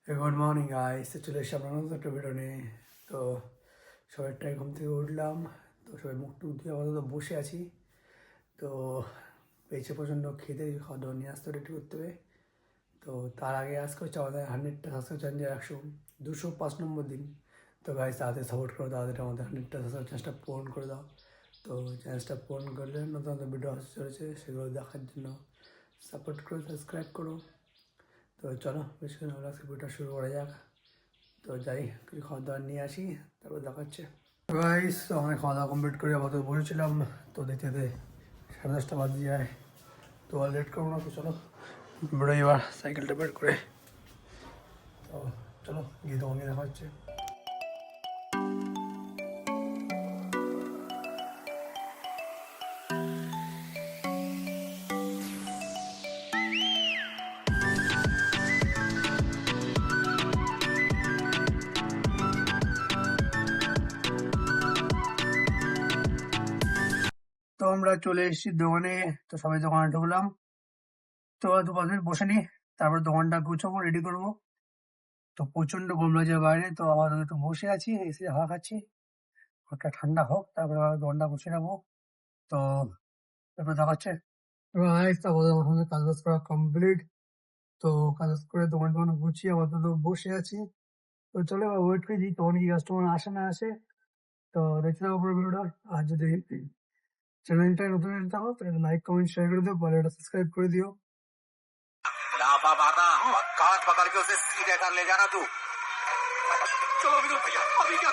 Good morning guys, তো চলে এসে আমরা নতুন একটা ভিডিও নিয়ে। তো সবাইটাই ঘুম থেকে উঠলাম। তো সবাই মুখ টুক দিয়ে আপাতত বসে আছি। তো পেয়েছে প্রচণ্ড খেতে, খাওয়া দাওয়া নিয়ে আসতে রেডি করতে হবে। তো তার আগে আজকে হচ্ছে আমাদের 100টা সাবস্ক্রাইব চ্যালেঞ্জের 205 নম্বর দিন। তো গাইস তাদের সাপোর্ট করো, তাদের আমাদের 100টা সাবস্ক্রাইব চ্যালেঞ্জটা পূরণ করে দাও। তো চ্যালেঞ্জটা পূরণ করলে নতুন নতুন ভিডিও আসতে চলেছে, সেগুলো দেখার জন্য সাপোর্ট করো, সাবস্ক্রাইব করো। তো চলো বেশি করে আজকে ভিডিওটা শুরু করা যাক। তো যাই, কিছু খাওয়া দাওয়া নিয়ে আসি, তারপর দেখাচ্ছে। গাইস, তো আমি খাওয়া দাওয়া কমপ্লিট করে আপাতত বসেছিলাম। তো দেখতে দেখতে 10:30 বাজে যায়। তো আর লেট করবো না, তো চলো বেরোই এবার সাইকেলটা বের করে। তো চলো গিয়ে তোমাকে দেখা হচ্ছে। তো আমরা চলে এসেছি দোকানে। তো সবাই দোকানে ঢুকলাম। তো 2-5 মিনিট বসে নিই, তারপর দোকানটা গুছাবো, রেডি করবো। তো প্রচণ্ড গরম লাগছে বাইরে, তো আবার একটু বসে আছি, এসে হাওয়া খাচ্ছি। হালকা ঠান্ডা হোক, তারপরে আবার দোকানটা গুছিয়ে নেবো। তো তারপরে দেখাচ্ছে। গাইস, তারপরে আমাদের কাজ বাজ করা কমপ্লিট। তো কাজ বাজ করে দোকান টোকান গুছিয়ে আপাতত বসে আছি। তো চলো এবার ওয়েট করি যে তখন কি কাস্টমার আসে না আসে। তো দেখতে থাকো পুরো ভিডিওটা। আর যদি চ্যানেলটায় নতুন এসে থাকো তো লাইক কমেন্ট শেয়ার করে দিও, পরে এটা সাবস্ক্রাইব করে দিও। डाबा बादा और कान पकड़ के उसे सीधे कर ले जाना तू। चलो विनोद भैया, अभी क्या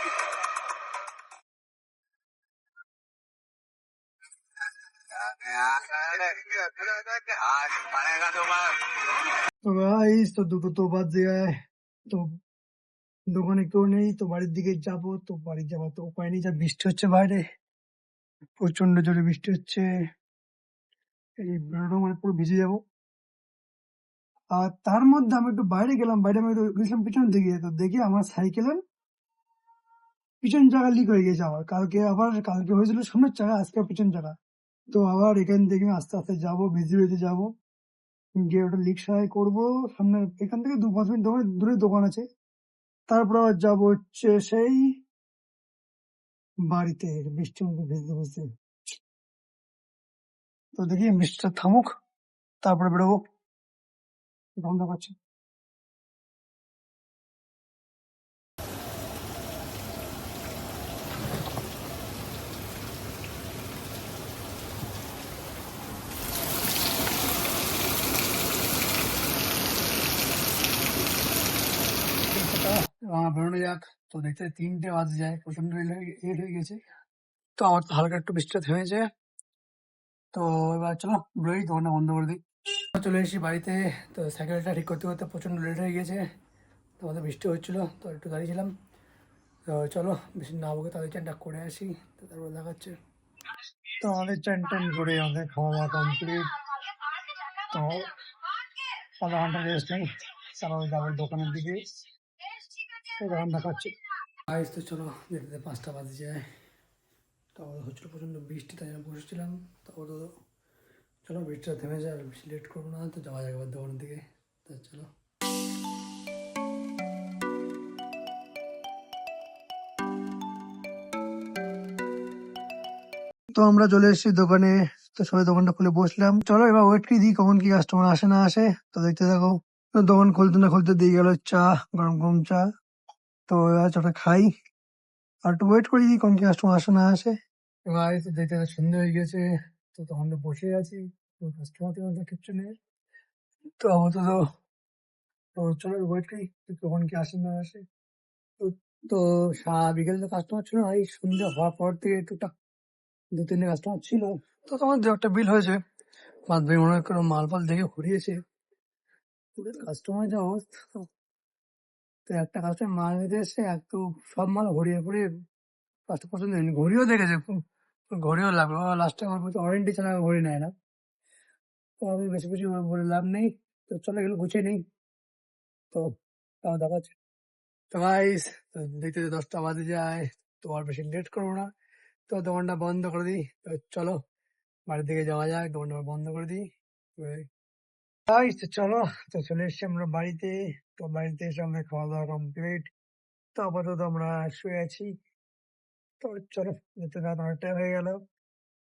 आज पड़ेगा तुम्हारा। তো গাইস, তো দুটো তো বাজে যায়। তো দোকানে কেউ নেই, তো বাড়ির দিকে যাব। তো বাড়ি যাওয়ার তো উপায় নেই, যা বৃষ্টি হচ্ছে বাইরে, প্রচন্ড জোরে বৃষ্টি হচ্ছে। এই বেরোনো মানে পুরো ভিজে যাবো। আর তার মধ্যে আমি একটু বাইরে গেলাম, বাইরে আমি একটু গেছিলাম পিছনের দিকে। তো দেখি আমার সাইকেলের পিছন চাকা লিক হয়ে গেছে। কালকে হয়েছিল সামনের চাকা, আজকে পিছন চাকা। তো আবার এখান থেকে আস্তে আস্তে যাবো, ভিজে ভিজে যাবো, গিয়ে ওটা লিক সারাই করবো। সামনে এখান থেকে 2-5 মিনিট দূরে দোকান আছে। তারপর আবার যাবো হচ্ছে সেই বাড়িতে, বৃষ্টির মধ্যে ভিজতে ভিজতে। তো দেখি বৃষ্টিটা থামুক, তারপরে বেরোবো। বন্ধ করছি। বেরোনো যাক। তো দেখতে 3টে বাজে যায়, প্রচন্ড লেট হয়ে গেছে। তো আমার তো হালকা একটু বৃষ্টিটা থেমেছে। তো এবার চলো বেরোই, দোকানটা বন্ধ করে দিই। চলে এসেছি বাড়িতে। তো সাইকেলটা ঠিক করতে করতে প্রচণ্ড লেট হয়ে গেছে। তো আমাদের বৃষ্টি হচ্ছিল, তো একটু দাঁড়িয়েছিলাম। তো চলো বেশি না বকে তাদের চানটা করে আসি, তো তারপর দেখাচ্ছে। তো আমাদের চান টান করে আমাদের খাওয়া দাওয়া কমপ্লিট। তো আধা ঘন্টা রেস্ট নেই, তারপর যাবো দোকানের দিকে। তো দোকান দেখাচ্ছে। আজ তো চলো যেতে 5টা বাজে যায়। তো হচ্ছিল প্রচণ্ড বৃষ্টি, তাই জন্য বসেছিলাম। তারপর তো চলো বৃষ্টিটা থেমে যায়, আর বেশি লেট করবো না, তো যাওয়া যাবে দোকানের দিকে। তো চলো। তো আমরা চলে এসেছি দোকানে। তো সবাই দোকানটা খুলে বসলাম। চলো এবার ওয়েট করি দিই কখন কি কাস্টমার আসে না আসে। তো দেখতে থাকো। তো দোকান খুলতে না খুলতে দিয়ে গেল চা, গরম গরম চা। তো এবার চাটা খাই, আর একটু ওয়েট করি দিই কখন কি কাস্টমার আসে না আসে। এবার এই তো দেখতে দেখতে সন্ধ্যে হয়ে গেছে। তো তখন তো বসে আছি, তো কাস্টমার তো কিচ্ছু নেই। তো আপাতত তো চলো ওয়েট করি কখন কি আসে না আসে। তো তো বিকেলে তো কাস্টমার ছিল না, এই সন্ধ্যে হওয়ার পর থেকে টুকটাক 2-3টে কাস্টমার ছিল। তো তোমার যে একটা বিল হয়েছে, বাদ বাকি মনে হয় কোনো মাল ফাল দেখে ঘুরিয়েছে। পুরো কাস্টমার যা অবস্থা। তো একটা কাস্টমার মাল নিতে এসছে, একটু সব মাল ঘুরিয়ে ঘুরিয়ে কাস্টমার পছন্দ হয়নি। ঘড়িও দেখেছে, ঘড়িও লাগলো। লাস্টে আমার বলছে ওয়ারেন্টি ছাড়া ঘড়ি নেয় না। তো আমি বেশি বেশি বলে লাভ নেই, তো চলে গেলো গুছিয়ে নেই। তো তাও দেখাচ্ছে। তো গাইস, তো দেখতে দেখতে 10টা বাজে যায়। তো আর বেশি লেট করবো না, তো দোকানটা বন্ধ করে দিই। তো চলো বাড়ির দিকে যাওয়া যাক, দোকানটা বন্ধ করে দিই। গাইস তো চলো, তো চলে এসছি আমরা বাড়িতে। তো বাড়িতে এসে আমাদের খাওয়া দাওয়া কমপ্লিট। তো আপাতত আমরা শুয়ে আছি। তো চলো, যেতে রাত অনেকটা হয়ে গেল।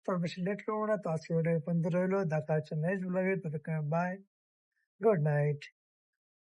তো আর বেশি লেট করবো না। তো আজকে ওটা পর্যন্ত রইলো। দেখা হচ্ছে নেক্সট ব্লগে। ততক্ষণ বাই, গুড নাইট।